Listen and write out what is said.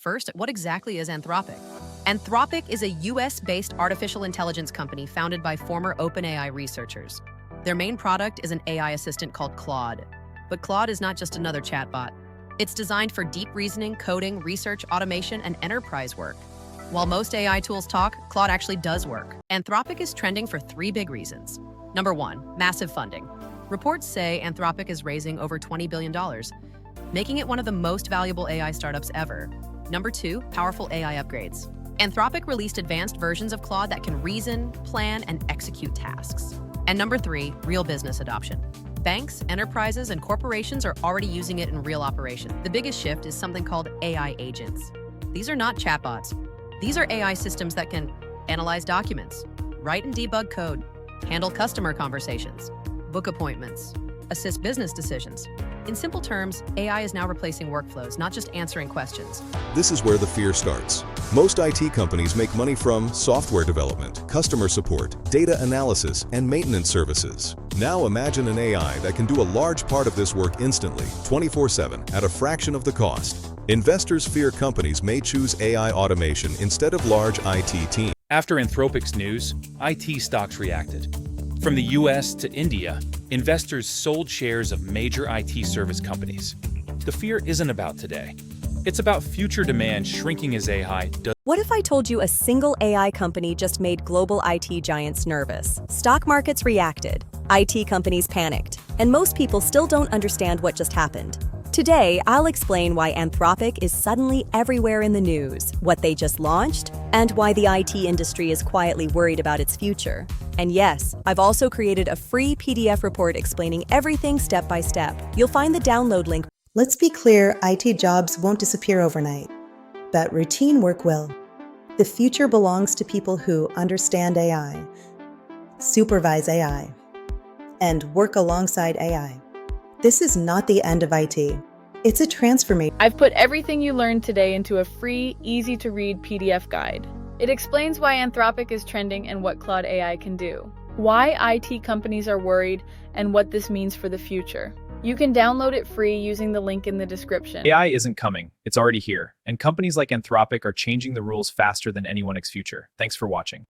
First, what exactly is Anthropic? Anthropic is a US-based artificial intelligence company founded by former OpenAI researchers. Their main product is an AI assistant called Claude. But Claude is not just another chatbot. It's designed for deep reasoning, coding, research, automation, and enterprise work. While most AI tools talk, Claude actually does work. Anthropic is trending for three big reasons. Number one, massive funding. Reports say Anthropic is raising over $20 billion, making it one of the most valuable AI startups ever. Number two, powerful AI upgrades. Anthropic released advanced versions of Claude that can reason, plan, and execute tasks. And number three, real business adoption. Banks, enterprises, and corporations are already using it in real operation. The biggest shift is something called AI agents. These are not chatbots. These are AI systems that can analyze documents, write and debug code, handle customer conversations, book appointments, assist business decisions. In simple terms, AI is now replacing workflows, not just answering questions. This is where the fear starts. Most IT companies make money from software development, customer support, data analysis, and maintenance services. Now imagine an AI that can do a large part of this work instantly, 24/7, at a fraction of the cost. Investors fear companies may choose AI automation instead of large IT teams. After Anthropic's news, IT stocks reacted. From the US to India, investors sold shares of major IT service companies. The fear isn't about today. It's about future demand shrinking as AI does. What if I told you a single AI company just made global IT giants nervous? Stock markets reacted, IT companies panicked, and most people still don't understand what just happened. Today, I'll explain why Anthropic is suddenly everywhere in the news, what they just launched, and why the IT industry is quietly worried about its future. And yes, I've also created a free PDF report explaining everything step by step. You'll find the download link. Let's be clear, IT jobs won't disappear overnight, but routine work will. The future belongs to people who understand AI, supervise AI, and work alongside AI. This is not the end of IT. It's a transformation. I've put everything you learned today into a free, easy-to-read PDF guide. It explains why Anthropic is trending and what Claude AI can do, why IT companies are worried, and what this means for the future. You can download it free using the link in the description. AI isn't coming, it's already here, and companies like Anthropic are changing the rules faster than anyone's future. Thanks for watching.